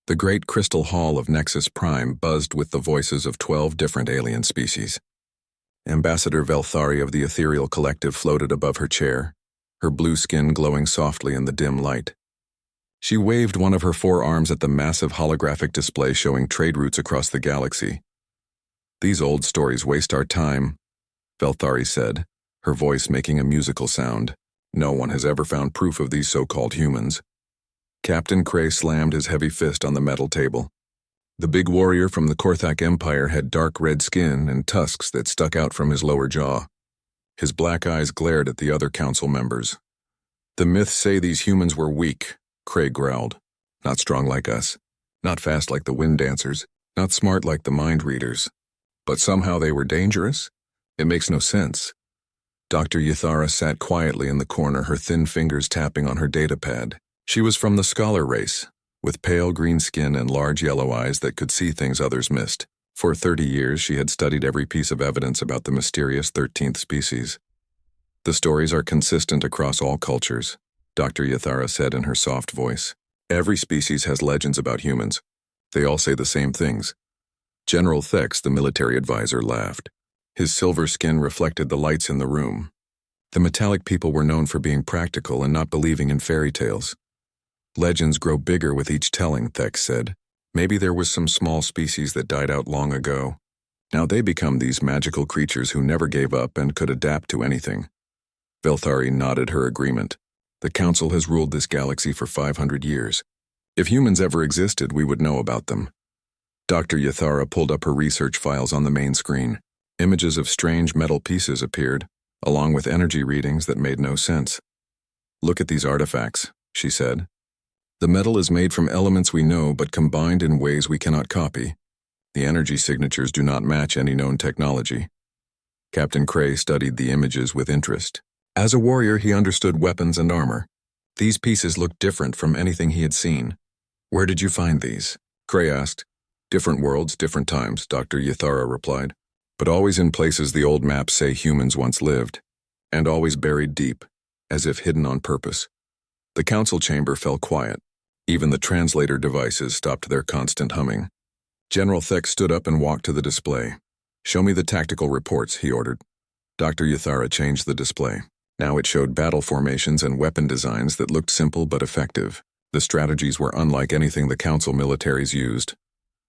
The great crystal hall of Nexus Prime buzzed with the voices of 12 different alien species. Ambassador Velthari of the Ethereal Collective floated above her chair, her blue skin glowing softly in the dim light. She waved one of her forearms at the massive holographic display showing trade routes across the galaxy. "These old stories waste our time," Velthari said, her voice making a musical sound. "No one has ever found proof of these so-called humans." Captain Cray slammed his heavy fist on the metal table. The big warrior from the Korthak Empire had dark red skin and tusks that stuck out from his lower jaw. His black eyes glared at the other council members. "The myths say these humans were weak," Cray growled. "Not strong like us, not fast like the wind dancers, not smart like the mind readers. But somehow they were dangerous? It makes no sense." Dr. Yathara sat quietly in the corner, her thin fingers tapping on her datapad. She was from the scholar race, with pale green skin and large yellow eyes that could see things others missed. For 30 years, she had studied every piece of evidence about the mysterious 13th species. "The stories are consistent across all cultures," Dr. Yathara said in her soft voice. "Every species has legends about humans. They all say the same things." General Thex, the military advisor, laughed. His silver skin reflected the lights in the room. "The metallic people were known for being practical and not believing in fairy tales. Legends grow bigger with each telling," Thex said. "Maybe there was some small species that died out long ago. Now they become these magical creatures who never gave up and could adapt to anything." Velthari nodded her agreement. "The Council has ruled this galaxy for 500 years. If humans ever existed, we would know about them." Dr. Yathara pulled up her research files on the main screen. Images of strange metal pieces appeared, along with energy readings that made no sense. "Look at these artifacts," she said. "The metal is made from elements we know but combined in ways we cannot copy. The energy signatures do not match any known technology." Captain Cray studied the images with interest. As a warrior, he understood weapons and armor. These pieces looked different from anything he had seen. "Where did you find these?" Cray asked. "Different worlds, different times," Dr. Yathara replied. "But always in places the old maps say humans once lived, and always buried deep, as if hidden on purpose." The council chamber fell quiet. Even the translator devices stopped their constant humming. General Thex stood up and walked to the display. "Show me the tactical reports," he ordered. Dr. Yathara changed the display. Now it showed battle formations and weapon designs that looked simple but effective. The strategies were unlike anything the council militaries used.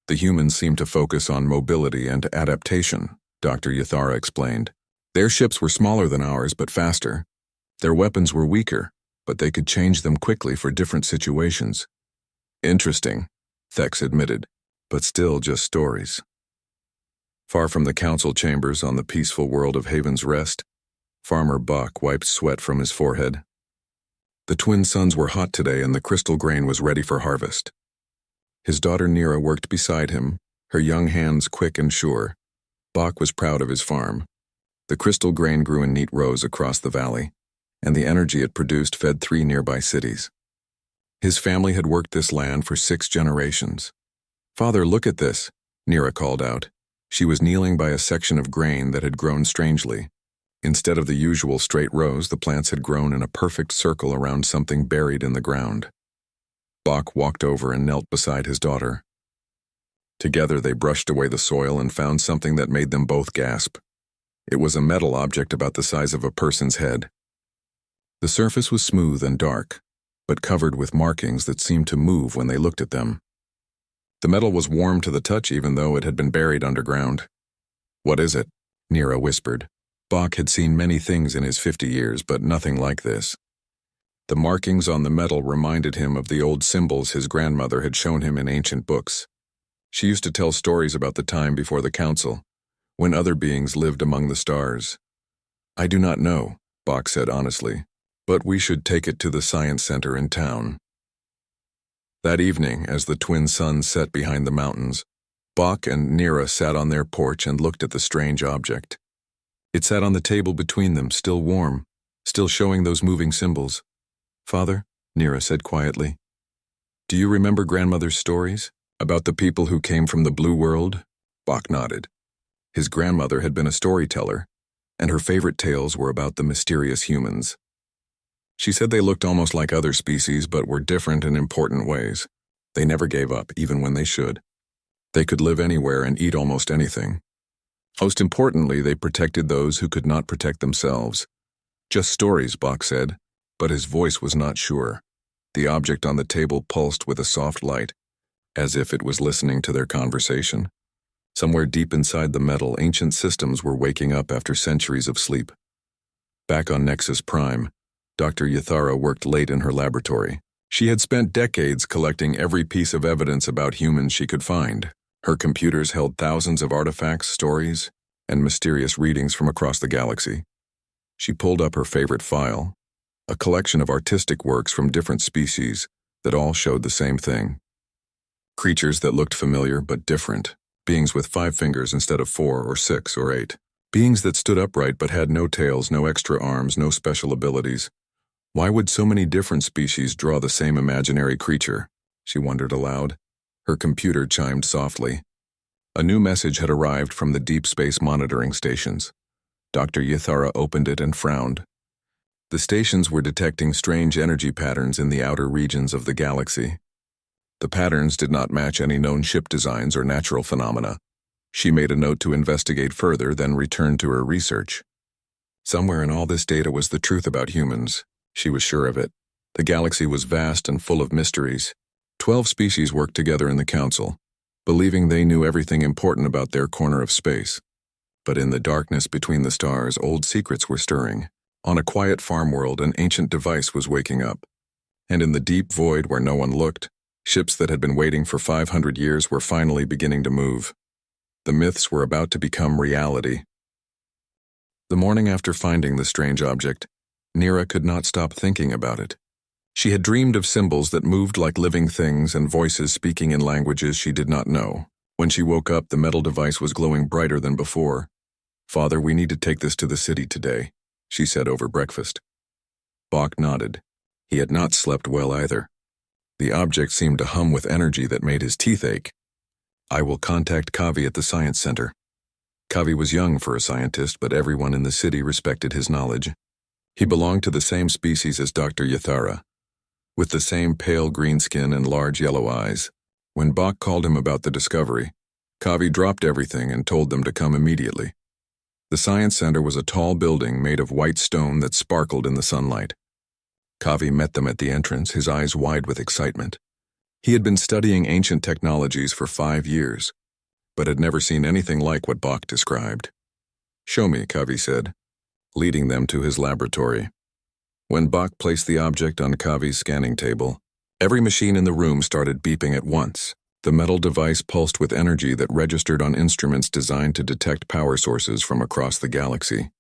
"The humans seemed to focus on mobility and adaptation," Dr. Yathara explained. "Their ships were smaller than ours but faster. Their weapons were weaker, but they could change them quickly for different situations." "Interesting," Thex admitted, "but still just stories." Far from the council chambers on the peaceful world of Haven's Rest, Farmer Bach wiped sweat from his forehead. The twin suns were hot today and the crystal grain was ready for harvest. His daughter Nira worked beside him, her young hands quick and sure. Bach was proud of his farm. The crystal grain grew in neat rows across the valley, and the energy it produced fed 3 nearby cities. His family had worked this land for 6 generations. "Father, look at this," Nira called out. She was kneeling by a section of grain that had grown strangely. Instead of the usual straight rows, the plants had grown in a perfect circle around something buried in the ground. Bach walked over and knelt beside his daughter. Together they brushed away the soil and found something that made them both gasp. It was a metal object about the size of a person's head. The surface was smooth and dark, but covered with markings that seemed to move when they looked at them. The metal was warm to the touch even though it had been buried underground. "What is it?" Nira whispered. Bach had seen many things in his 50 years, but nothing like this. The markings on the metal reminded him of the old symbols his grandmother had shown him in ancient books. She used to tell stories about the time before the council, when other beings lived among the stars. "I do not know," Bach said honestly, "but we should take it to the science center in town." That evening, as the twin suns set behind the mountains, Bach and Nira sat on their porch and looked at the strange object. It sat on the table between them, still warm, still showing those moving symbols. "Father," Nira said quietly, "do you remember grandmother's stories about the people who came from the blue world?" Bach nodded. His grandmother had been a storyteller, and her favorite tales were about the mysterious humans. She said they looked almost like other species but were different in important ways. They never gave up, even when they should. They could live anywhere and eat almost anything. Most importantly, they protected those who could not protect themselves. Just stories, Bach said, but his voice was not sure. The object on the table pulsed with a soft light, as if it was listening to their conversation. Somewhere deep inside the metal, ancient systems were waking up after centuries of sleep. Back on Nexus Prime, Dr. Yathara worked late in her laboratory. She had spent decades collecting every piece of evidence about humans she could find. Her computers held thousands of artifacts, stories, and mysterious readings from across the galaxy. She pulled up her favorite file, a collection of artistic works from different species that all showed the same thing. Creatures that looked familiar but different, beings with 5 fingers instead of 4 or 6 or 8, beings that stood upright but had no tails, no extra arms, no special abilities. Why would so many different species draw the same imaginary creature? She wondered aloud. Her computer chimed softly. A new message had arrived from the deep space monitoring stations. Dr. Yathara opened it and frowned. The stations were detecting strange energy patterns in the outer regions of the galaxy. The patterns did not match any known ship designs or natural phenomena. She made a note to investigate further, then returned to her research. Somewhere in all this data was the truth about humans. She was sure of it. The galaxy was vast and full of mysteries. 12 species worked together in the council, believing they knew everything important about their corner of space. But in the darkness between the stars, old secrets were stirring. On a quiet farm world, an ancient device was waking up. And in the deep void where no one looked, ships that had been waiting for 500 years were finally beginning to move. The myths were about to become reality. The morning after finding the strange object, Nira could not stop thinking about it. She had dreamed of symbols that moved like living things and voices speaking in languages she did not know. When she woke up, the metal device was glowing brighter than before. "Father, we need to take this to the city today," she said over breakfast. Bach nodded. He had not slept well either. The object seemed to hum with energy that made his teeth ache. "I will contact Kavi at the Science Center." Kavi was young for a scientist, but everyone in the city respected his knowledge. He belonged to the same species as Dr. Yathara, with the same pale green skin and large yellow eyes. When Bach called him about the discovery, Kavi dropped everything and told them to come immediately. The Science Center was a tall building made of white stone that sparkled in the sunlight. Kavi met them at the entrance, his eyes wide with excitement. He had been studying ancient technologies for 5 years, but had never seen anything like what Bach described. "Show me," Kavi said, leading them to his laboratory. When Bach placed the object on Kavi's scanning table, every machine in the room started beeping at once. The metal device pulsed with energy that registered on instruments designed to detect power sources from across the galaxy.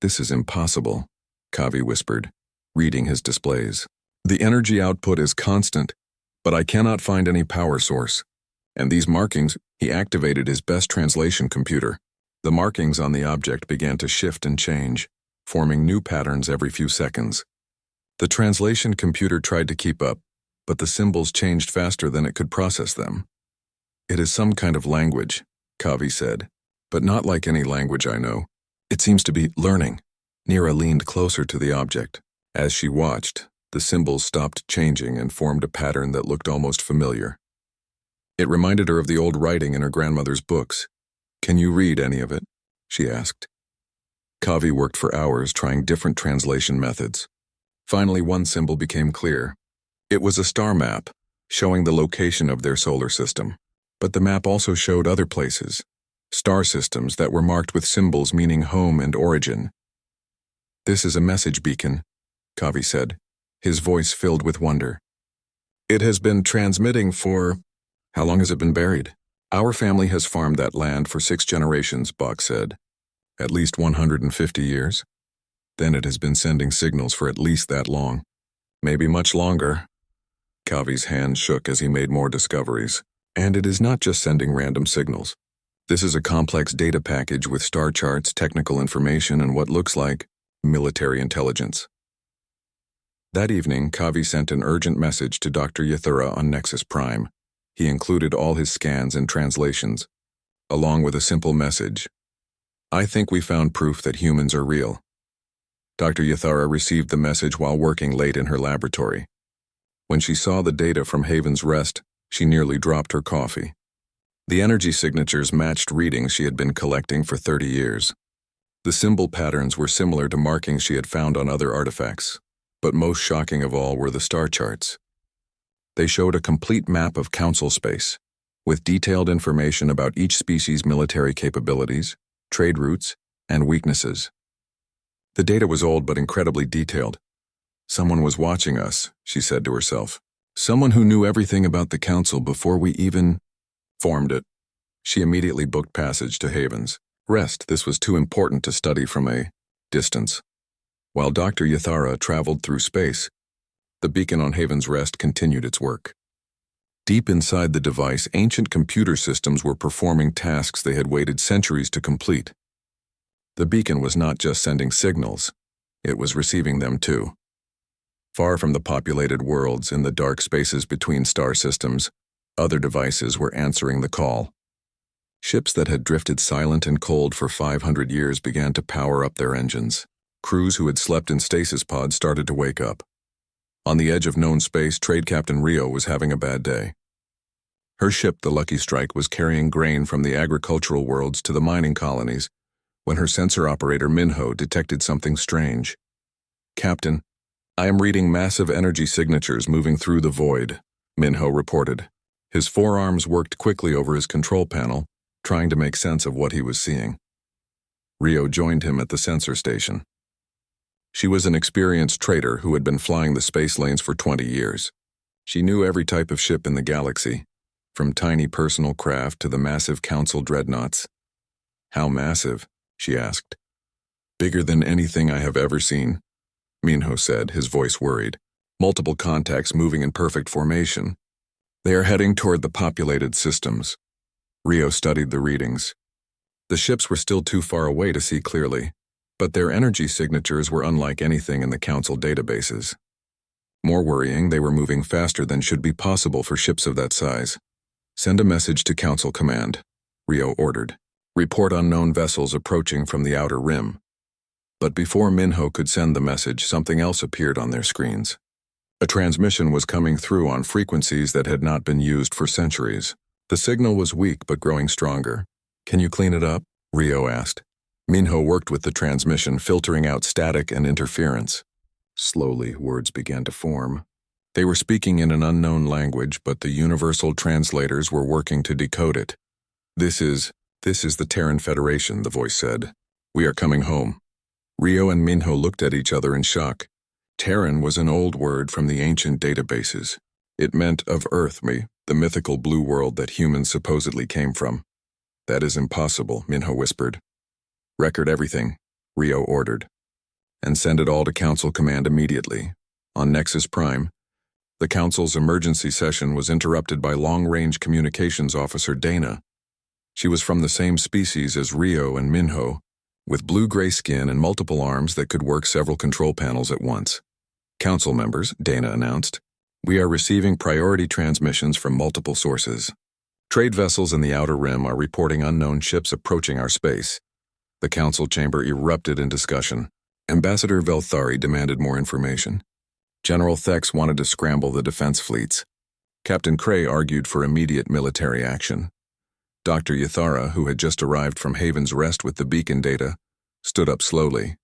"This is impossible," Kavi whispered, reading his displays. "The energy output is constant, but I cannot find any power source. And these markings," he activated his best translation computer. The markings on the object began to shift and change, forming new patterns every few seconds. The translation computer tried to keep up, but the symbols changed faster than it could process them. "It is some kind of language," Kavi said, "but not like any language I know. It seems to be learning." Nira leaned closer to the object. As she watched, the symbols stopped changing and formed a pattern that looked almost familiar. It reminded her of the old writing in her grandmother's books. "Can you read any of it?" she asked. Kavi worked for hours trying different translation methods. Finally, one symbol became clear. It was a star map, showing the location of their solar system. But the map also showed other places, star systems that were marked with symbols meaning home and origin. "This is a message beacon," Kavi said, his voice filled with wonder. "It has been transmitting for... How long has it been buried?" "Our family has farmed that land for 6 generations, Bach said. "At least 150 years. Then it has been sending signals for at least that long. Maybe much longer." Kavi's hand shook as he made more discoveries. "And it is not just sending random signals. This is a complex data package with star charts, technical information, and what looks like military intelligence." That evening, Kavi sent an urgent message to Dr. Yathura on Nexus Prime. He included all his scans and translations, along with a simple message: "I think we found proof that humans are real." Dr. Yathara received the message while working late in her laboratory. When she saw the data from Haven's Rest, She nearly dropped her coffee. The energy signatures matched readings she had been collecting for 30 years. The symbol patterns were similar to markings she had found on other artifacts, but most shocking of all were the star charts. They showed a complete map of Council space, with detailed information about each species' military capabilities, trade routes, and weaknesses. The data was old but incredibly detailed. Someone was watching us, she said to herself. Someone who knew everything about the Council before we even formed it. She immediately booked passage to Haven's Rest. This was too important to study from a distance. While Dr. Yathara traveled through space, the beacon on Haven's Rest continued its work. Deep inside the device, ancient computer systems were performing tasks they had waited centuries to complete. The beacon was not just sending signals, it was receiving them too. Far from the populated worlds in the dark spaces between star systems, other devices were answering the call. Ships that had drifted silent and cold for 500 years began to power up their engines. Crews who had slept in stasis pods started to wake up. On the edge of known space, Trade Captain Rio was having a bad day. Her ship, the Lucky Strike, was carrying grain from the agricultural worlds to the mining colonies when her sensor operator Minho detected something strange. "Captain, I am reading massive energy signatures moving through the void," Minho reported. His forearms worked quickly over his control panel, trying to make sense of what he was seeing. Rio joined him at the sensor station. She was an experienced trader who had been flying the space lanes for 20 years. She knew every type of ship in the galaxy, from tiny personal craft to the massive Council dreadnoughts. "How massive?" she asked. "Bigger than anything I have ever seen," Minho said, his voice worried. "Multiple contacts moving in perfect formation. They are heading toward the populated systems." Rio studied the readings. The ships were still too far away to see clearly, but their energy signatures were unlike anything in the Council databases. More worrying, they were moving faster than should be possible for ships of that size. "Send a message to Council Command," Rio ordered. "Report unknown vessels approaching from the outer rim." But before Minho could send the message, something else appeared on their screens. A transmission was coming through on frequencies that had not been used for centuries. The signal was weak but growing stronger. "Can you clean it up?" Rio asked. Minho worked with the transmission, filtering out static and interference. Slowly, words began to form. They were speaking in an unknown language, but the universal translators were working to decode it. This is the Terran Federation," the voice said. "We are coming home." Rio and Minho looked at each other in shock. Terran was an old word from the ancient databases. It meant of Earth, the mythical blue world that humans supposedly came from. "That is impossible," Minho whispered. "Record everything," Rio ordered. "And send it all to Council Command immediately." On Nexus Prime, the Council's emergency session was interrupted by long-range communications officer Dana. She was from the same species as Rio and Minho, with blue-gray skin and multiple arms that could work several control panels at once. "Council members," Dana announced, "we are receiving priority transmissions from multiple sources. Trade vessels in the Outer Rim are reporting unknown ships approaching our space." The Council chamber erupted in discussion. Ambassador Velthari demanded more information. General Thex wanted to scramble the defense fleets. Captain Cray argued for immediate military action. Dr. Yathara, who had just arrived from Haven's Rest with the beacon data, stood up slowly.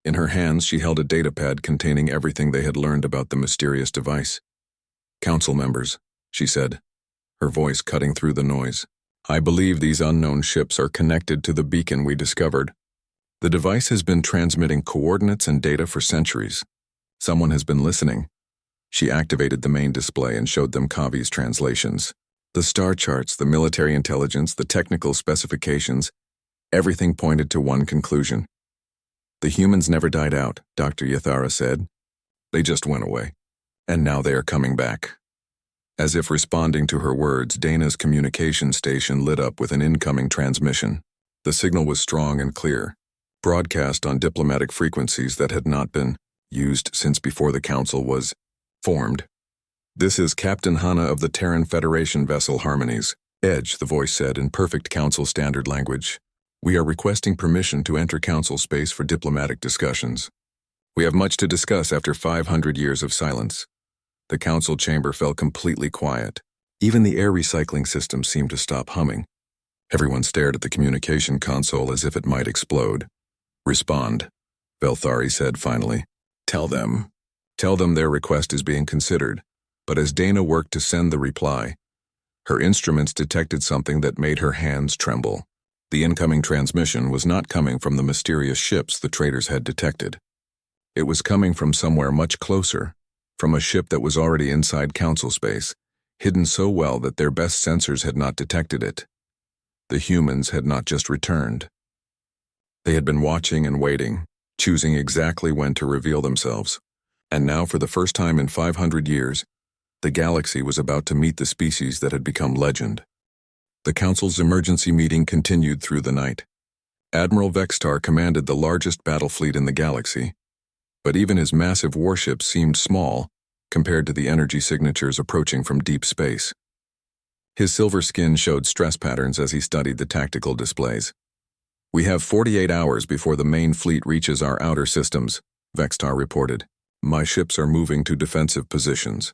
In her hands, she held a datapad containing everything they had learned about the mysterious device. "Council members," she said, her voice cutting through the noise, "I believe these unknown ships are connected to the beacon we discovered. The device has been transmitting coordinates and data for centuries. Someone has been listening." She activated the main display and showed them Kavi's translations. The star charts, the military intelligence, the technical specifications, everything pointed to one conclusion. "The humans never died out," Dr. Yathara said. "They just went away. And now they are coming back." As if responding to her words, Dana's communication station lit up with an incoming transmission. The signal was strong and clear, broadcast on diplomatic frequencies that had not been used since before the Council was formed. "This is Captain Hana of the Terran Federation vessel Harmonies. Edge," the voice said in perfect Council standard language. "We are requesting permission to enter Council space for diplomatic discussions. We have much to discuss after 500 years of silence." The Council chamber fell completely quiet. Even the air recycling system seemed to stop humming. Everyone stared at the communication console as if it might explode. "Respond," Velthari said finally. Tell them their request is being considered." But as Dana worked to send the reply, her instruments detected something that made her hands tremble. The incoming transmission was not coming from the mysterious ships the traders had detected. It was coming from somewhere much closer, from a ship that was already inside Council space, hidden so well that their best sensors had not detected it. The humans had not just returned. They had been watching and waiting, choosing exactly when to reveal themselves. And now, for the first time in 500 years, the galaxy was about to meet the species that had become legend. The Council's emergency meeting continued through the night. Admiral Vextar commanded the largest battle fleet in the galaxy, but even his massive warships seemed small compared to the energy signatures approaching from deep space. His silver skin showed stress patterns as he studied the tactical displays. "We have 48 hours before the main fleet reaches our outer systems," Vextar reported. "My ships are moving to defensive positions,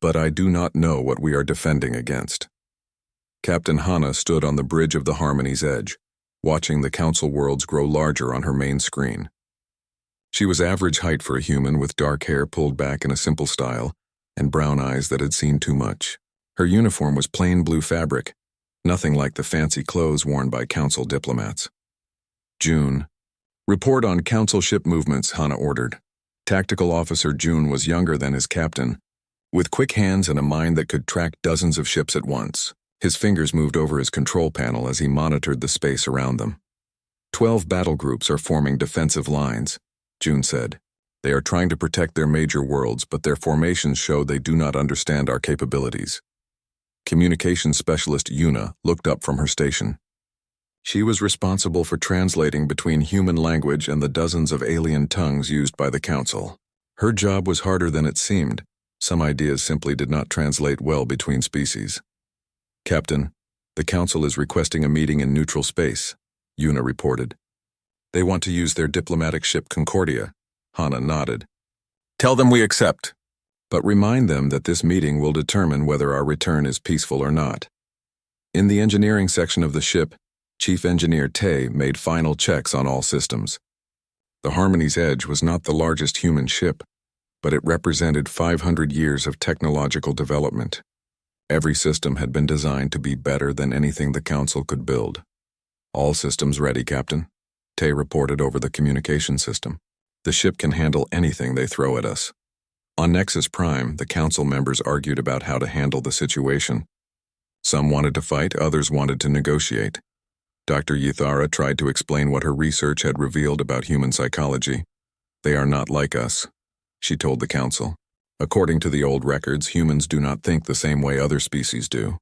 but I do not know what we are defending against." Captain Hana stood on the bridge of the Harmony's edge, watching the Council worlds grow larger on her main screen. She was average height for a human, with dark hair pulled back in a simple style and brown eyes that had seen too much. Her uniform was plain blue fabric, nothing like the fancy clothes worn by Council diplomats. "June, report on Council ship movements," Hana ordered. Tactical Officer June was younger than his captain, with quick hands and a mind that could track dozens of ships at once. His fingers moved over his control panel as he monitored the space around them. 12 battle groups are forming defensive lines," June said. "They are trying to protect their major worlds, but their formations show they do not understand our capabilities." Communications specialist Yuna looked up from her station. She was responsible for translating between human language and the dozens of alien tongues used by the Council. Her job was harder than it seemed. Some ideas simply did not translate well between species. "Captain, the Council is requesting a meeting in neutral space," Yuna reported. "They want to use their diplomatic ship Concordia," Hana nodded. "Tell them we accept, but remind them that this meeting will determine whether our return is peaceful or not." In the engineering section of the ship, Chief Engineer Tay made final checks on all systems. The Harmony's Edge was not the largest human ship, but it represented 500 years of technological development. Every system had been designed to be better than anything the Council could build. "All systems ready, Captain," Tay reported over the communication system. "The ship can handle anything they throw at us." On Nexus Prime, the Council members argued about how to handle the situation. Some wanted to fight, others wanted to negotiate. Dr. Yithara tried to explain what her research had revealed about human psychology. "They are not like us," she told the Council. "According to the old records, humans do not think the same way other species do.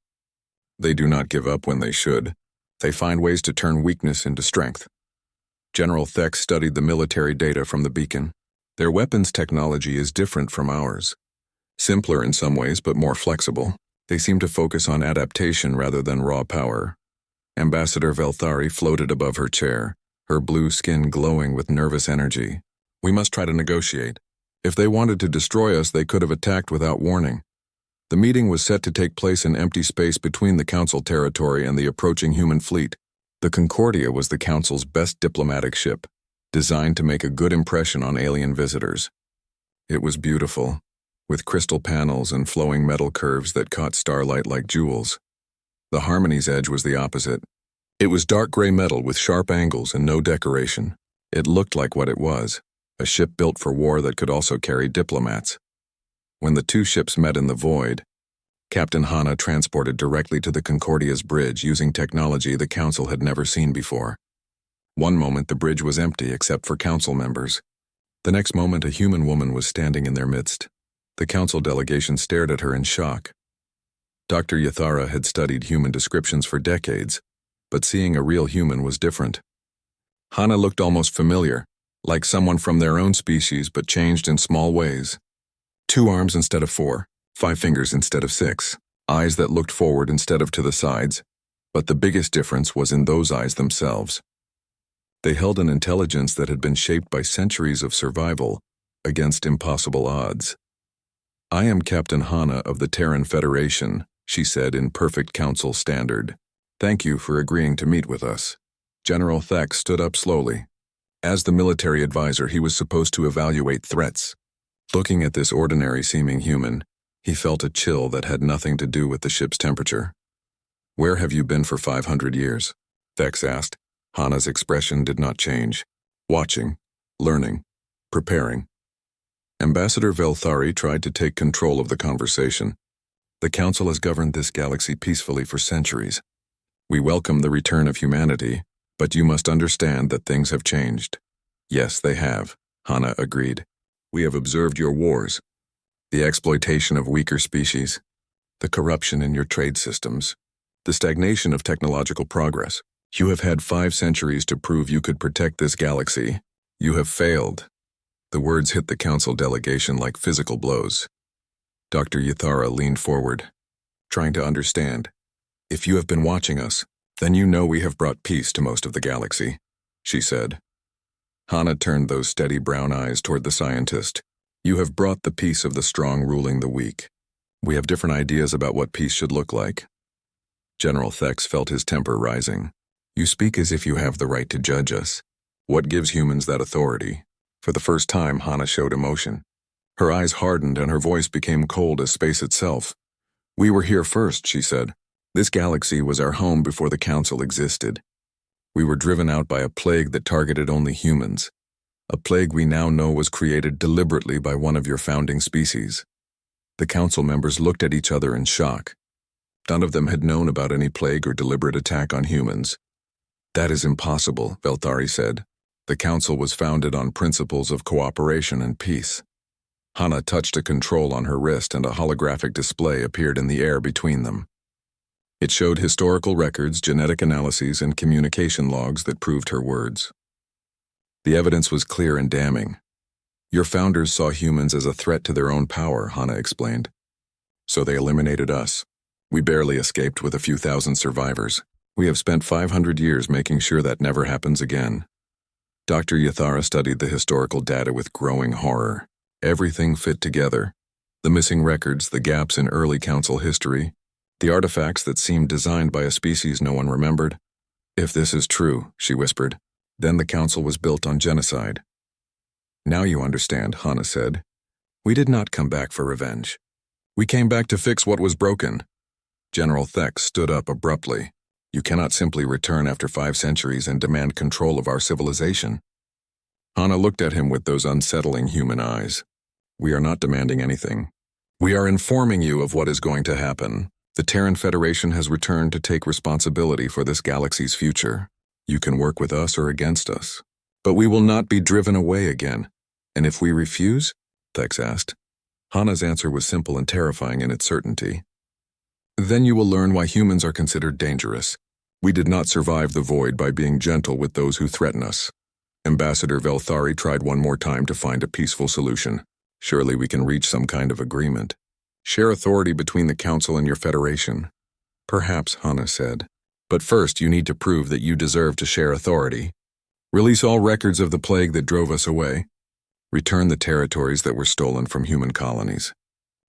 They do not give up when they should. They find ways to turn weakness into strength." General Thex studied the military data from the beacon. "Their weapons technology is different from ours. Simpler in some ways, but more flexible. They seem to focus on adaptation rather than raw power." Ambassador Velthari floated above her chair, her blue skin glowing with nervous energy. "We must try to negotiate. If they wanted to destroy us, they could have attacked without warning." The meeting was set to take place in empty space between the Council territory and the approaching human fleet. The Concordia was the Council's best diplomatic ship, designed to make a good impression on alien visitors. It was beautiful, with crystal panels and flowing metal curves that caught starlight like jewels. The Harmony's Edge was the opposite. It was dark gray metal with sharp angles and no decoration. It looked like what it was, a ship built for war that could also carry diplomats. When the two ships met in the void, Captain Hana transported directly to the Concordia's bridge using technology the Council had never seen before. One moment the bridge was empty except for Council members. The next moment a human woman was standing in their midst. The Council delegation stared at her in shock. Dr. Yithara had studied human descriptions for decades, but seeing a real human was different. Hana looked almost familiar, like someone from their own species but changed in small ways. 2 arms instead of 4, 5 fingers instead of 6, eyes that looked forward instead of to the sides, but the biggest difference was in those eyes themselves. They held an intelligence that had been shaped by centuries of survival against impossible odds. "I am Captain Hana of the Terran Federation," she said in perfect council standard. "Thank you for agreeing to meet with us." General Thex stood up slowly. As the military advisor, he was supposed to evaluate threats. Looking at this ordinary-seeming human, he felt a chill that had nothing to do with the ship's temperature. "Where have you been for 500 years?" Thex asked. Hana's expression did not change. "Watching, learning, preparing." Ambassador Velthari tried to take control of the conversation. "The Council has governed this galaxy peacefully for centuries. We welcome the return of humanity, but you must understand that things have changed." "Yes, they have," Hana agreed. "We have observed your wars, the exploitation of weaker species, the corruption in your trade systems, the stagnation of technological progress. You have had 5 centuries to prove you could protect this galaxy. You have failed." The words hit the Council delegation like physical blows. Dr. Yathara leaned forward, trying to understand. "If you have been watching us, then you know we have brought peace to most of the galaxy," she said. Hana turned those steady brown eyes toward the scientist. "You have brought the peace of the strong ruling the weak. We have different ideas about what peace should look like." General Thex felt his temper rising. "You speak as if you have the right to judge us. What gives humans that authority?" For the first time, Hana showed emotion. Her eyes hardened and her voice became cold as space itself. "We were here first," she said. "This galaxy was our home before the Council existed. We were driven out by a plague that targeted only humans. A plague we now know was created deliberately by one of your founding species." The Council members looked at each other in shock. None of them had known about any plague or deliberate attack on humans. "That is impossible," Velthari said. "The Council was founded on principles of cooperation and peace." Hana touched a control on her wrist and a holographic display appeared in the air between them. It showed historical records, genetic analyses, and communication logs that proved her words. The evidence was clear and damning. "Your founders saw humans as a threat to their own power," Hana explained. "So they eliminated us. We barely escaped with a few thousand survivors. We have spent 500 years making sure that never happens again." Dr. Yathara studied the historical data with growing horror. Everything fit together. The missing records, the gaps in early Council history, the artifacts that seemed designed by a species no one remembered. "If this is true," she whispered, "then the Council was built on genocide." "Now you understand," Hana said. "We did not come back for revenge. We came back to fix what was broken." General Thex stood up abruptly. "You cannot simply return after 5 centuries and demand control of our civilization." Hana looked at him with those unsettling human eyes. "We are not demanding anything. We are informing you of what is going to happen. The Terran Federation has returned to take responsibility for this galaxy's future. You can work with us or against us. But we will not be driven away again." "And if we refuse?" Thex asked. Hana's answer was simple and terrifying in its certainty. "Then you will learn why humans are considered dangerous. We did not survive the void by being gentle with those who threaten us." Ambassador Velthari tried one more time to find a peaceful solution. "Surely we can reach some kind of agreement. Share authority between the Council and your Federation." "Perhaps," Hana said. "But first you need to prove that you deserve to share authority. Release all records of the plague that drove us away. Return the territories that were stolen from human colonies.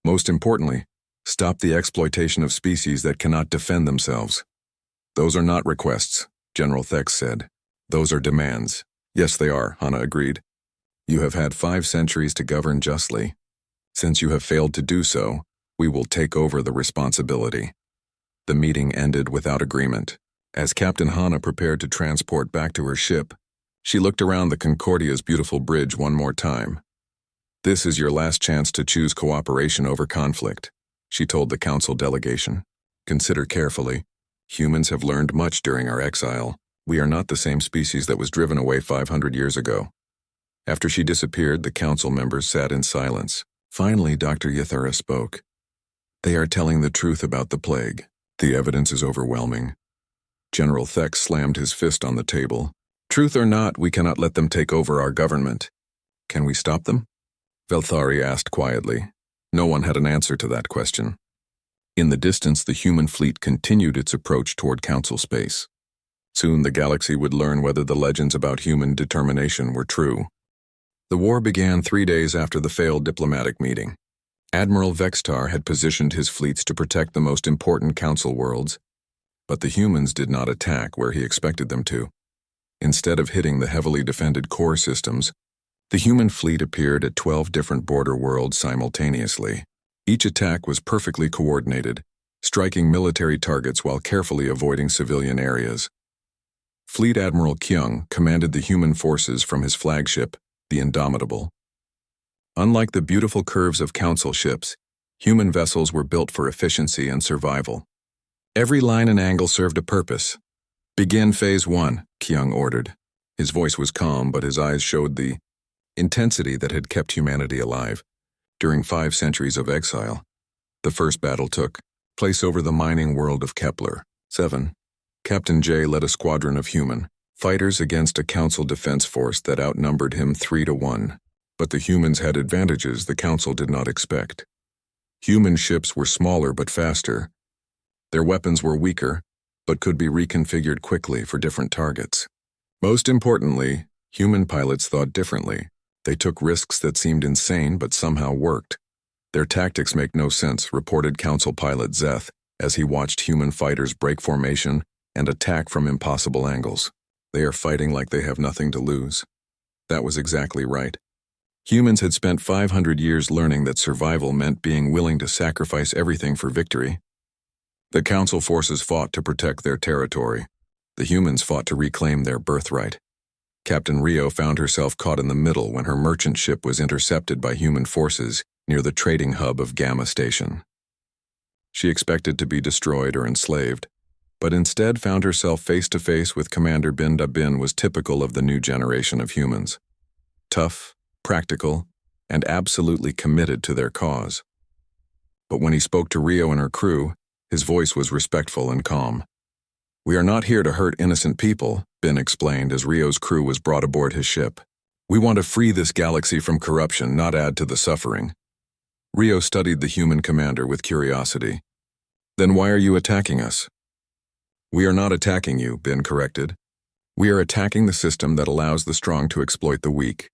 Most importantly, stop the exploitation of species that cannot defend themselves." "Those are not requests," General Thex said. "Those are demands." "Yes, they are," Hana agreed. "You have had 5 centuries to govern justly. Since you have failed to do so, we will take over the responsibility." The meeting ended without agreement. As Captain Hana prepared to transport back to her ship, she looked around the Concordia's beautiful bridge one more time. "This is your last chance to choose cooperation over conflict," she told the Council delegation. "Consider carefully. Humans have learned much during our exile. We are not the same species that was driven away 500 years ago." After she disappeared, the Council members sat in silence. Finally, Dr. Yathara spoke. "They are telling the truth about the plague. The evidence is overwhelming." General Thex slammed his fist on the table. "Truth or not, we cannot let them take over our government." "Can we stop them?" Velthari asked quietly. No one had an answer to that question. In the distance, the human fleet continued its approach toward Council space. Soon the galaxy would learn whether the legends about human determination were true. The war began 3 days after the failed diplomatic meeting. Admiral Vextar had positioned his fleets to protect the most important council worlds, but the humans did not attack where he expected them to. Instead of hitting the heavily defended core systems, the human fleet appeared at 12 different border worlds simultaneously. Each attack was perfectly coordinated, striking military targets while carefully avoiding civilian areas. Fleet Admiral Kyung commanded the human forces from his flagship, the Indomitable. Unlike the beautiful curves of council ships, human vessels were built for efficiency and survival. Every line and angle served a purpose. "Begin Phase 1, Kyung ordered. His voice was calm, but his eyes showed the intensity that had kept humanity alive. During 5 centuries of exile, the first battle took place over the mining world of Kepler. 7. Captain J led a squadron of human fighters against a council defense force that outnumbered him 3-1. But the humans had advantages the council did not expect. Human ships were smaller but faster. Their weapons were weaker, but could be reconfigured quickly for different targets. Most importantly, human pilots thought differently. They took risks that seemed insane but somehow worked. "Their tactics make no sense," reported Council pilot Zeth as he watched human fighters break formation and attack from impossible angles. "They are fighting like they have nothing to lose." That was exactly right. Humans had spent 500 years learning that survival meant being willing to sacrifice everything for victory. The Council forces fought to protect their territory. The humans fought to reclaim their birthright. Captain Rio found herself caught in the middle when her merchant ship was intercepted by human forces near the trading hub of Gamma Station. She expected to be destroyed or enslaved, but instead found herself face to face with Commander Bin Da Bin was typical of the new generation of humans. Tough, practical, and absolutely committed to their cause. But when he spoke to Rio and her crew, his voice was respectful and calm. "We are not here to hurt innocent people," Bin explained as Rio's crew was brought aboard his ship. "We want to free this galaxy from corruption, not add to the suffering." Rio studied the human commander with curiosity. "Then why are you attacking us?" "We are not attacking you," Bin corrected. "We are attacking the system that allows the strong to exploit the weak.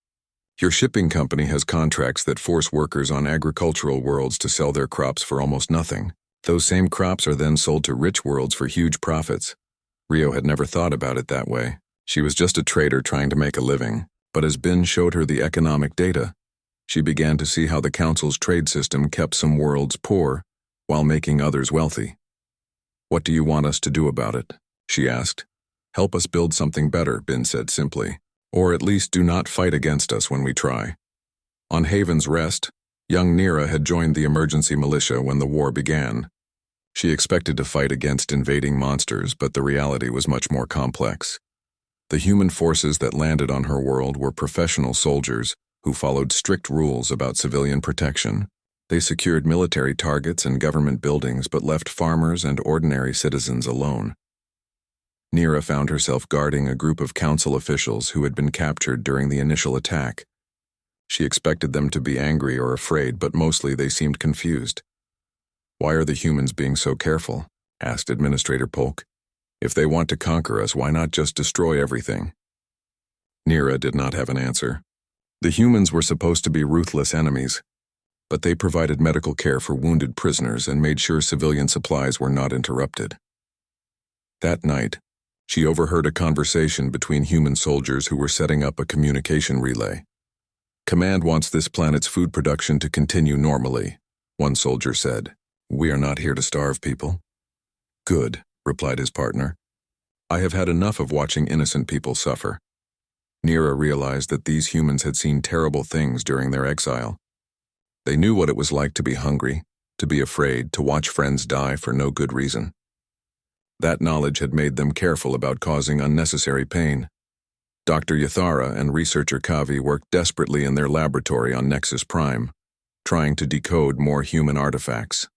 Your shipping company has contracts that force workers on agricultural worlds to sell their crops for almost nothing. Those same crops are then sold to rich worlds for huge profits." Rio had never thought about it that way. She was just a trader trying to make a living. But as Bin showed her the economic data, she began to see how the Council's trade system kept some worlds poor while making others wealthy. "What do you want us to do about it?" she asked. "Help us build something better," Bin said simply. "Or at least do not fight against us when we try." On Haven's Rest, young Nira had joined the emergency militia when the war began. She expected to fight against invading monsters, but the reality was much more complex. The human forces that landed on her world were professional soldiers who followed strict rules about civilian protection. They secured military targets and government buildings but left farmers and ordinary citizens alone. Nira found herself guarding a group of council officials who had been captured during the initial attack. She expected them to be angry or afraid, but mostly they seemed confused. "Why are the humans being so careful?" asked Administrator Polk. "If they want to conquer us, why not just destroy everything?" Nira did not have an answer. The humans were supposed to be ruthless enemies, but they provided medical care for wounded prisoners and made sure civilian supplies were not interrupted. That night, she overheard a conversation between human soldiers who were setting up a communication relay. "Command wants this planet's food production to continue normally," one soldier said. "We are not here to starve people." "Good," replied his partner. "I have had enough of watching innocent people suffer." Nira realized that these humans had seen terrible things during their exile. They knew what it was like to be hungry, to be afraid, to watch friends die for no good reason. That knowledge had made them careful about causing unnecessary pain. Dr. Yathara and researcher Kavi worked desperately in their laboratory on Nexus Prime, trying to decode more human artifacts.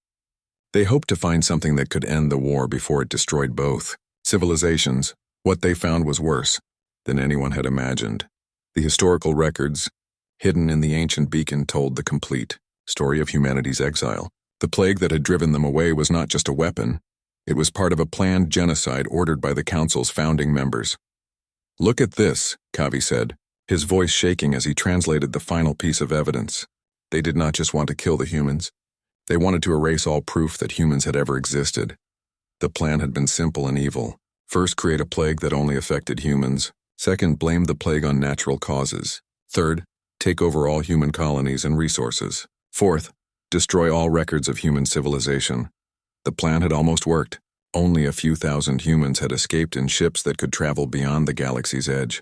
They hoped to find something that could end the war before it destroyed both civilizations. What they found was worse than anyone had imagined. The historical records, hidden in the ancient beacon, told the complete story of humanity's exile. The plague that had driven them away was not just a weapon. It was part of a planned genocide ordered by the Council's founding members. "Look at this," Kavi said, his voice shaking as he translated the final piece of evidence. They did not just want to kill the humans. They wanted to erase all proof that humans had ever existed. The plan had been simple and evil. First, create a plague that only affected humans. Second, blame the plague on natural causes. Third, take over all human colonies and resources. Fourth, destroy all records of human civilization. The plan had almost worked. Only a few thousand humans had escaped in ships that could travel beyond the galaxy's edge.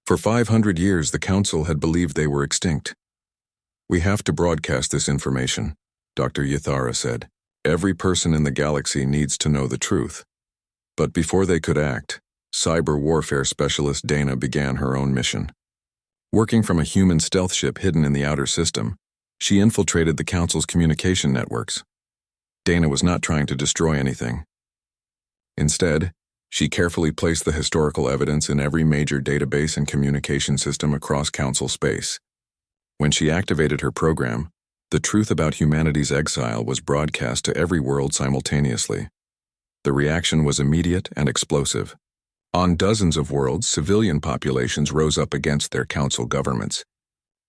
For 500 years, the Council had believed they were extinct. "We have to broadcast this information," Dr. Yathara said. "Every person in the galaxy needs to know the truth." But before they could act, cyber warfare specialist Dana began her own mission. Working from a human stealth ship hidden in the outer system, she infiltrated the Council's communication networks. Dana was not trying to destroy anything. Instead, she carefully placed the historical evidence in every major database and communication system across Council space. When she activated her program, the truth about humanity's exile was broadcast to every world simultaneously. The reaction was immediate and explosive. On dozens of worlds, civilian populations rose up against their Council governments.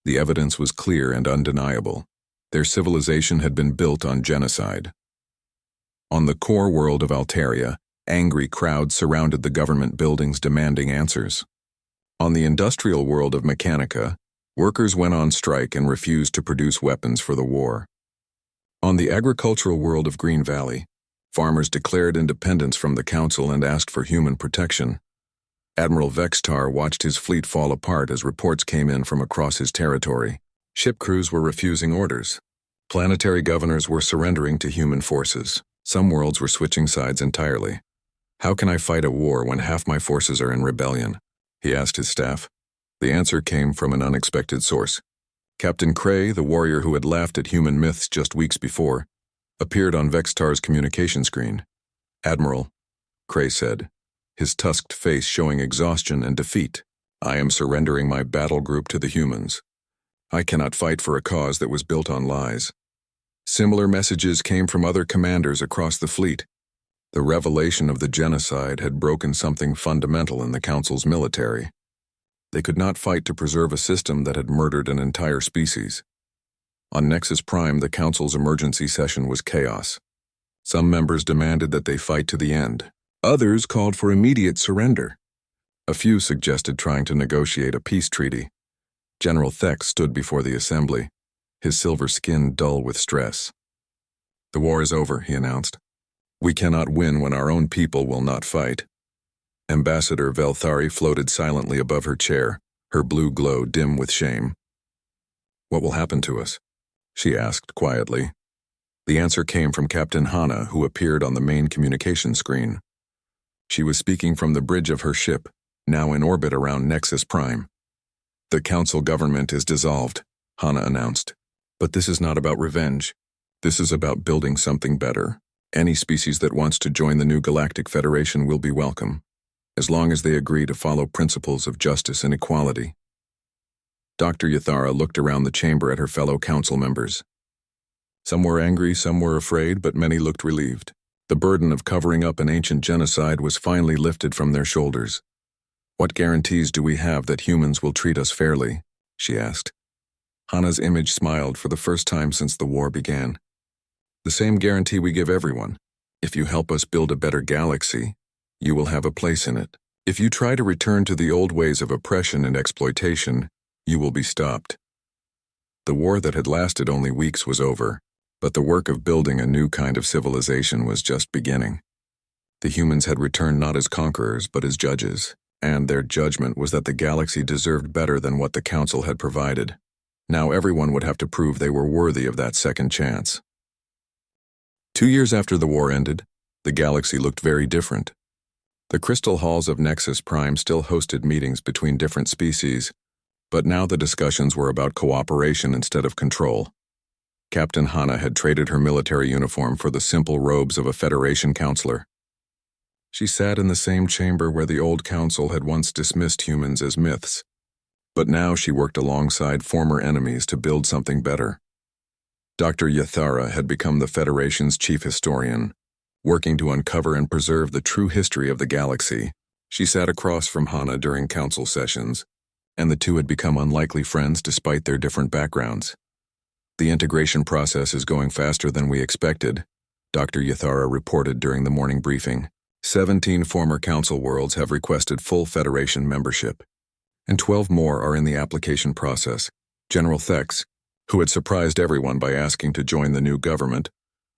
The evidence was clear and undeniable. Their civilization had been built on genocide. On the core world of Altaria, angry crowds surrounded the government buildings demanding answers. On the industrial world of Mechanica, workers went on strike and refused to produce weapons for the war. On the agricultural world of Green Valley, farmers declared independence from the Council and asked for human protection. Admiral Vextar watched his fleet fall apart as reports came in from across his territory. Ship crews were refusing orders. Planetary governors were surrendering to human forces. Some worlds were switching sides entirely. "How can I fight a war when half my forces are in rebellion?" he asked his staff. The answer came from an unexpected source. Captain Cray, the warrior who had laughed at human myths just weeks before, appeared on Vextar's communication screen. "Admiral," Cray said, his tusked face showing exhaustion and defeat, "I am surrendering my battle group to the humans. I cannot fight for a cause that was built on lies." Similar messages came from other commanders across the fleet. The revelation of the genocide had broken something fundamental in the Council's military. They could not fight to preserve a system that had murdered an entire species. On Nexus Prime, the Council's emergency session was chaos. Some members demanded that they fight to the end. Others called for immediate surrender. A few suggested trying to negotiate a peace treaty. General Thex stood before the assembly, his silver skin dull with stress. "The war is over," he announced. "We cannot win when our own people will not fight." Ambassador Velthari floated silently above her chair, her blue glow dim with shame. "What will happen to us?" she asked quietly. The answer came from Captain Hana, who appeared on the main communication screen. She was speaking from the bridge of her ship, now in orbit around Nexus Prime. "The Council government is dissolved," Hana announced. "But this is not about revenge. This is about building something better. Any species that wants to join the new Galactic Federation will be welcome, as long as they agree to follow principles of justice and equality." Dr. Yathara looked around the chamber at her fellow Council members. Some were angry, some were afraid, but many looked relieved. The burden of covering up an ancient genocide was finally lifted from their shoulders. "What guarantees do we have that humans will treat us fairly?" she asked. Hana's image smiled for the first time since the war began. "The same guarantee we give everyone. If you help us build a better galaxy, you will have a place in it. If you try to return to the old ways of oppression and exploitation, you will be stopped." The war that had lasted only weeks was over, but the work of building a new kind of civilization was just beginning. The humans had returned not as conquerors but as judges, and their judgment was that the galaxy deserved better than what the Council had provided. Now everyone would have to prove they were worthy of that second chance. 2 years after the war ended, the galaxy looked very different. The crystal halls of Nexus Prime still hosted meetings between different species, but now the discussions were about cooperation instead of control. Captain Hana had traded her military uniform for the simple robes of a Federation counselor. She sat in the same chamber where the old Council had once dismissed humans as myths, but now she worked alongside former enemies to build something better. Dr. Yathara had become the Federation's chief historian, working to uncover and preserve the true history of the galaxy. She sat across from Hana during council sessions, and the two had become unlikely friends despite their different backgrounds. The integration process is going faster than we expected, Dr. Yathara reported during the morning briefing. 17 former Council worlds have requested full Federation membership, and 12 more are in the application process. General Thex, who had surprised everyone by asking to join the new government,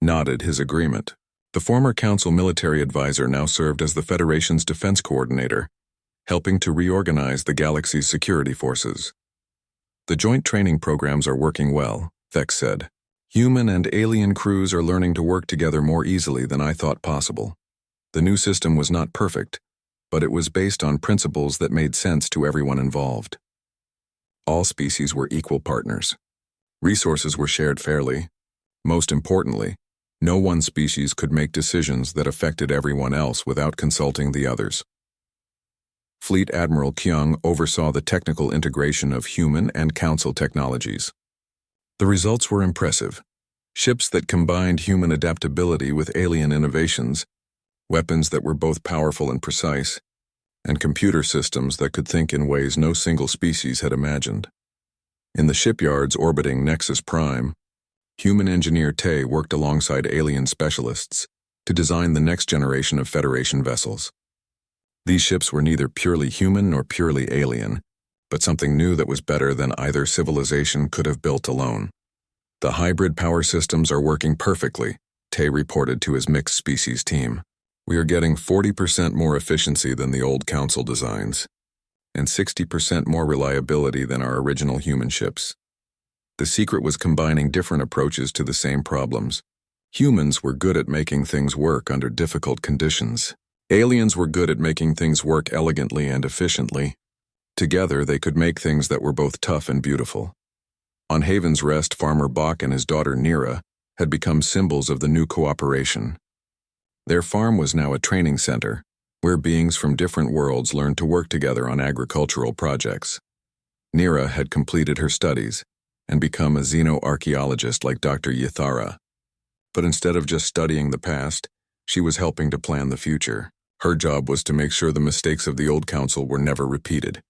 nodded his agreement. The former Council military advisor now served as the Federation's defense coordinator, helping to reorganize the galaxy's security forces. The joint training programs are working well, Thex said. Human and alien crews are learning to work together more easily than I thought possible. The new system was not perfect, but it was based on principles that made sense to everyone involved. All species were equal partners. Resources were shared fairly. Most importantly, no one species could make decisions that affected everyone else without consulting the others. Fleet Admiral Kyung oversaw the technical integration of human and Council technologies. The results were impressive. Ships that combined human adaptability with alien innovations, weapons that were both powerful and precise, and computer systems that could think in ways no single species had imagined. In the shipyards orbiting Nexus Prime, human engineer Tay worked alongside alien specialists to design the next generation of Federation vessels. These ships were neither purely human nor purely alien, but something new that was better than either civilization could have built alone. The hybrid power systems are working perfectly, Tay reported to his mixed species team. We are getting 40% more efficiency than the old Council designs, and 60% more reliability than our original human ships. The secret was combining different approaches to the same problems. Humans were good at making things work under difficult conditions. Aliens were good at making things work elegantly and efficiently. Together, they could make things that were both tough and beautiful. On Haven's Rest, Farmer Bach and his daughter Nira had become symbols of the new cooperation. Their farm was now a training center, where beings from different worlds learned to work together on agricultural projects. Nira had completed her studies and become a xenoarchaeologist like Dr. Yathara. But instead of just studying the past, she was helping to plan the future. Her job was to make sure the mistakes of the old Council were never repeated.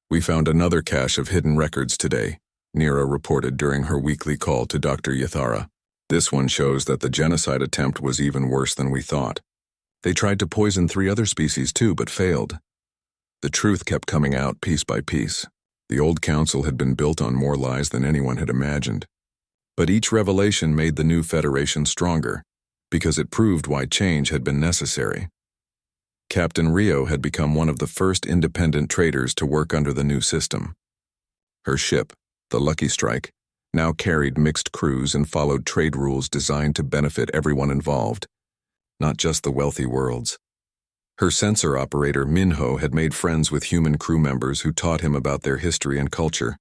We found another cache of hidden records today, Nira reported during her weekly call to Dr. Yathara. This one shows that the genocide attempt was even worse than we thought. They tried to poison 3 other species too, but failed. The truth kept coming out piece by piece. The old Council had been built on more lies than anyone had imagined. But each revelation made the new Federation stronger, because it proved why change had been necessary. Captain Rio had become one of the first independent traders to work under the new system. Her ship, the Lucky Strike, now carried mixed crews and followed trade rules designed to benefit everyone involved, not just the wealthy worlds. Her sensor operator, Minho, had made friends with human crew members who taught him about their history and culture.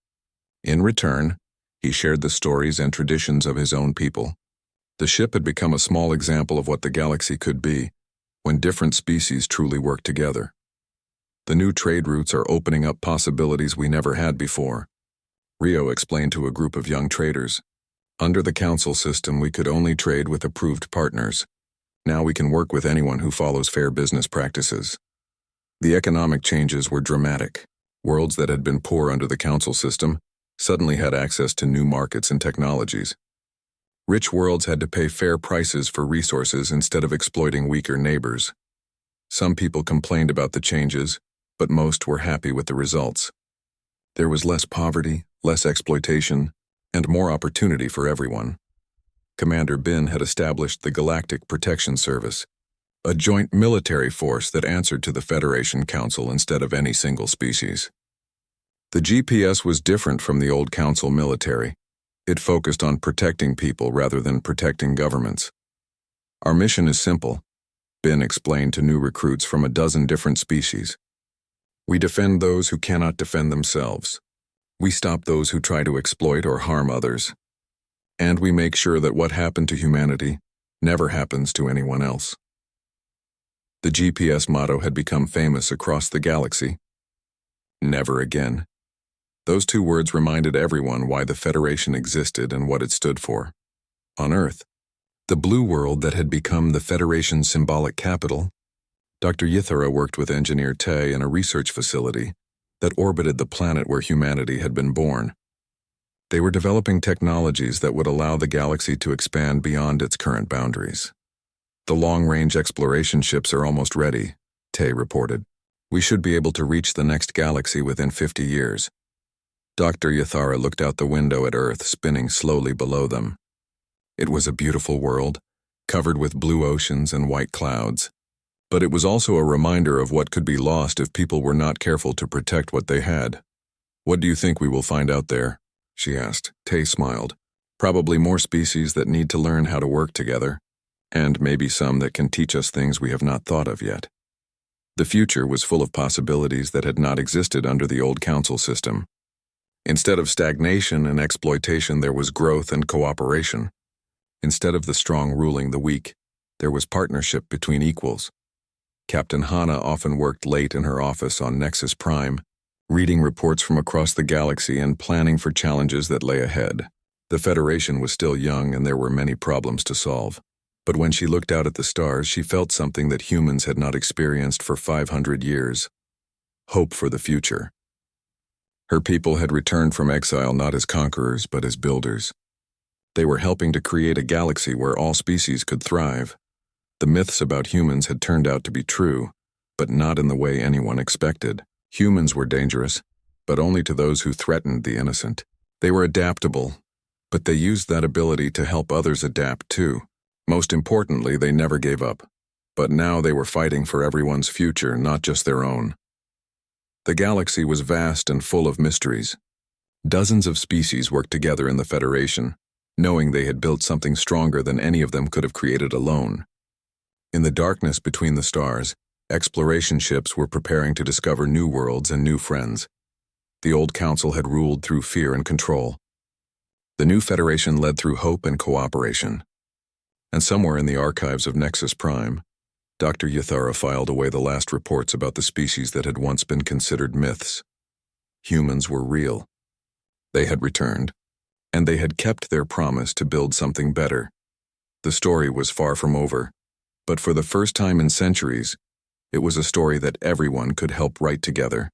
In return, he shared the stories and traditions of his own people. The ship had become a small example of what the galaxy could be when different species truly worked together. The new trade routes are opening up possibilities we never had before, Rio explained to a group of young traders. Under the Council system, we could only trade with approved partners. Now we can work with anyone who follows fair business practices. The economic changes were dramatic. Worlds that had been poor under the Council system suddenly had access to new markets and technologies. Rich worlds had to pay fair prices for resources instead of exploiting weaker neighbors. Some people complained about the changes, but most were happy with the results. There was less poverty, less exploitation, and more opportunity for everyone. Commander Bin had established the Galactic Protection Service, a joint military force that answered to the Federation Council instead of any single species. The GPS was different from the old Council military. It focused on protecting people rather than protecting governments. Our mission is simple, Bin explained to new recruits from a dozen different species. We defend those who cannot defend themselves. We stop those who try to exploit or harm others. And we make sure that what happened to humanity never happens to anyone else. The GPS motto had become famous across the galaxy. Never again. Those 2 words reminded everyone why the Federation existed and what it stood for. On Earth, the blue world that had become the Federation's symbolic capital, Dr. Yathara worked with engineer Tay in a research facility that orbited the planet where humanity had been born. They were developing technologies that would allow the galaxy to expand beyond its current boundaries. The long-range exploration ships are almost ready, Tay reported. We should be able to reach the next galaxy within 50 years. Dr. Yathara looked out the window at Earth spinning slowly below them. It was a beautiful world, covered with blue oceans and white clouds. But it was also a reminder of what could be lost if people were not careful to protect what they had. What do you think we will find out there? She asked. Tay smiled. Probably more species that need to learn how to work together, and maybe some that can teach us things we have not thought of yet. The future was full of possibilities that had not existed under the old council system. Instead of stagnation and exploitation, there was growth and cooperation. Instead of the strong ruling the weak, there was partnership between equals. Captain Hana often worked late in her office on Nexus Prime, reading reports from across the galaxy and planning for challenges that lay ahead. The Federation was still young and there were many problems to solve. But when she looked out at the stars, she felt something that humans had not experienced for 500 years. Hope for the future. Her people had returned from exile not as conquerors, but as builders. They were helping to create a galaxy where all species could thrive. The myths about humans had turned out to be true, but not in the way anyone expected. Humans were dangerous, but only to those who threatened the innocent. They were adaptable, but they used that ability to help others adapt too. Most importantly, they never gave up. But now they were fighting for everyone's future, not just their own. The galaxy was vast and full of mysteries. Dozens of species worked together in the Federation, knowing they had built something stronger than any of them could have created alone. In the darkness between the stars, exploration ships were preparing to discover new worlds and new friends. The old council had ruled through fear and control. The new Federation led through hope and cooperation. And somewhere in the archives of Nexus Prime, Dr. Yathara filed away the last reports about the species that had once been considered myths. Humans were real. They had returned, and they had kept their promise to build something better. The story was far from over, but for the first time in centuries, it was a story that everyone could help write together.